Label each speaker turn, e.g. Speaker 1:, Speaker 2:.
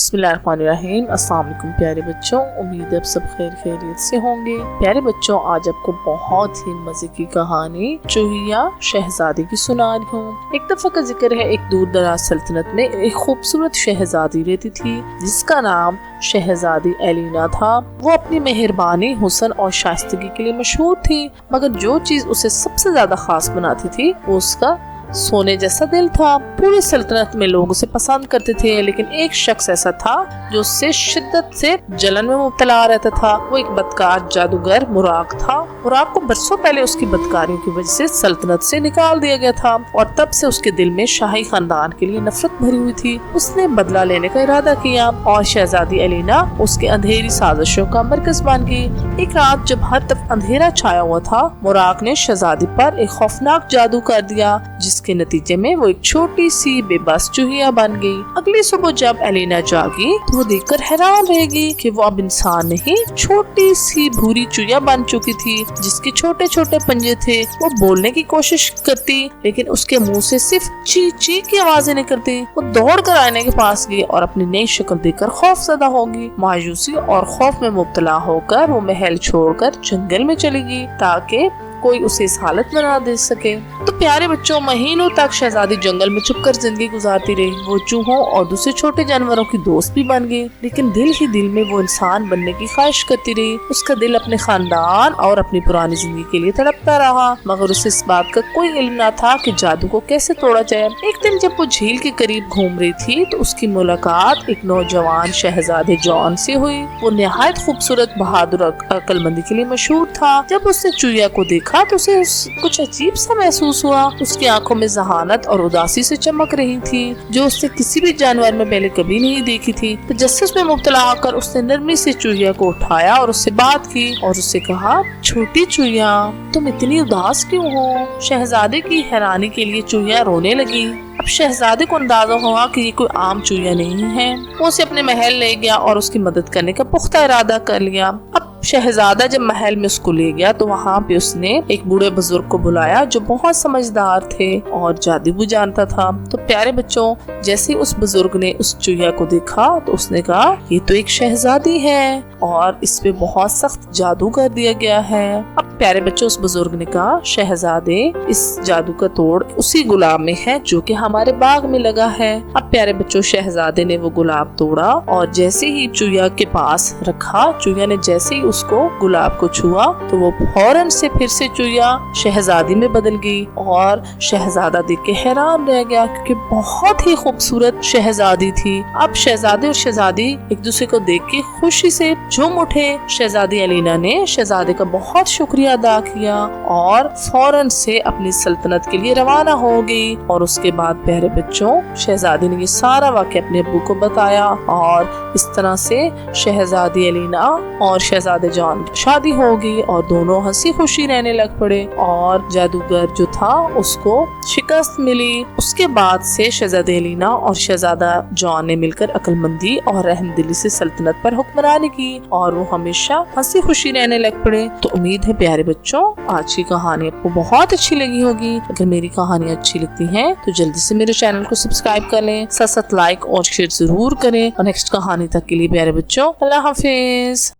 Speaker 1: बिस्मिल्लाहिर्रहमानिर्रहीम। अस्सलाम वालेकुम प्यारे बच्चों, उम्मीद है आप सब खैरियत से होंगे। प्यारे बच्चों, आज आपको बहुत ही मजे की कहानी चूहिया शहजादी की सुना रही हूँ। एक दफा का जिक्र है, एक दूर दराज सल्तनत में एक खूबसूरत शहजादी रहती थी जिसका नाम शहजादी एलिना था। वो अपनी मेहरबानी, हुस्न और शाइस्तगी के लिए मशहूर थी, मगर जो चीज उसे सबसे ज्यादा खास बनाती थी वो उसका सोने जैसा दिल था। पूरी सल्तनत में लोग उसे पसंद करते थे, लेकिन एक शख्स ऐसा था जो उससे शिद्दत से जलन में मुब्तला रहता था। वो एक बदकार जादूगर मुराक था। मुराक को बरसों पहले उसकी बदकारियों की वजह से सल्तनत से निकाल दिया गया था और तब से उसके दिल में शाही खानदान के लिए नफरत भरी हुई थी। उसने बदला लेने का इरादा किया और शहजादी एलिना उसके अंधेरी साजिशों का मरकज बन गई। एक रात जब हर तरफ अंधेरा छाया हुआ था, मुराक ने शहजादी पर एक खौफनाक जादू कर दिया, जिसके नतीजे में वो एक छोटी सी बेबस चूहिया बन गई। अगली सुबह जब एलिना जागी तो वो देखकर हैरान रहेगी कि वो अब इंसान नहीं, छोटी सी भूरी चूहिया बन चुकी थी जिसके छोटे छोटे पंजे थे। वो बोलने की कोशिश करती, लेकिन उसके मुंह से सिर्फ ची ची की आवाजें निकलती। वो दौड़ कर आईने के पास गई और अपनी नई शक्ल देखकर खौफजदा होगी। मायूसी और खौफ में मुब्तला होकर वो महल छोड़कर जंगल में चली गई ताकि कोई उसे इस हालत में ना देख सके। तो प्यारे बच्चों, महीनों तक शहजादी जंगल में छुपकर जिंदगी गुजारती रही। वो चूहों और दूसरे छोटे जानवरों की दोस्त भी बन गई, लेकिन दिल ही दिल में वो इंसान बनने की ख्वाहिश करती रही। उसका दिल अपने खानदान और अपनी पुरानी जिंदगी के लिए तड़पता रहा, मगर उसे इस बात का कोई इल्म न था कि जादू को कैसे तोड़ा जाए। एक दिन जब वो झील के करीब घूम रही थी तो उसकी मुलाकात एक नौजवान शहजादे जॉन से हुई। वो निहायत खूबसूरत, बहादुर और अक्लमंदी के लिए मशहूर था। जब उसने चूहिया को देखा तो उसे कुछ अजीब सा महसूस हुआ। उसकी आंखों में जहानत और उदासी से चमक रही थी, जो उसने किसी भी जानवर में पहले कभी नहीं देखी थी। तो जस्टिस में मुब्तला होकर उसने नरमी से चूहिया को उठाया और उससे बात की और उससे कहा, छोटी चूहिया, तुम इतनी उदास क्यों हो? शहजादे की हैरानी के लिए चूहिया रोने लगी। अब शहजादे को अंदाजा हुआ कि ये कोई आम चूहिया नहीं है। वो उसे अपने महल ले गया और उसकी मदद करने का पुख्ता इरादा कर लिया। अब शहजादा जब महल में उसको ले गया तो वहाँ पे उसने एक बूढ़े बुजुर्ग को बुलाया जो बहुत समझदार थे और जादू भी जानता था। तो प्यारे बच्चों, जैसे उस बुजुर्ग ने उस चूहिया को देखा तो उसने कहा, ये तो एक शहजादी है और इस पे बहुत सख्त जादू कर दिया गया है। अब प्यारे बच्चों, उस बुजुर्ग ने कहा, शहजादे, इस जादू का तोड़ उसी गुलाब में है जो कि हमारे बाग में लगा है। अब प्यारे बच्चों, शहजादे ने वो गुलाब तोड़ा और जैसे ही चूहिया के पास रखा, चूहिया ने जैसे ही उसको गुलाब को छुआ तो वो फौरन से फिर से चूहिया शहजादी में बदल गई और शहजादा देख के हैरान रह गया, क्योंकि बहुत ही खूबसूरत शहजादी थी। अब शहजादे और शहजादी एक दूसरे को देख के खुशी से झूम उठे। शहजादी एलिना ने शहजादे का बहुत शुक्रिया अदा किया और फौरन से अपनी सल्तनत के लिए रवाना हो गई। और उसके बाद प्यारे बच्चों, शहजादी ने ये सारा वाक़या अपने अब्बू को बताया और इस तरह से शहजादी एलिना और शहजादे जॉन की शादी हो गई और दोनों हंसी खुशी रहने लग पड़े और जादूगर जो था उसको शिकस्त मिली। उसके बाद से शहजादी एलिना और शहजादा जॉन ने मिलकर अक्लमंदी और रहमदिली से सल्तनत पर हुक्मरानी की और वो हमेशा हंसी खुशी रहने लग पड़े। तो उम्मीद है प्यारे बच्चों, आज की कहानी आपको बहुत अच्छी लगी होगी। अगर मेरी कहानी अच्छी लगती है तो जल्दी से मेरे चैनल को सब्सक्राइब कर लें, साथ साथ लाइक और शेयर जरूर करें। और नेक्स्ट कहानी तक के लिए प्यारे बच्चों, अल्लाह हाफिज।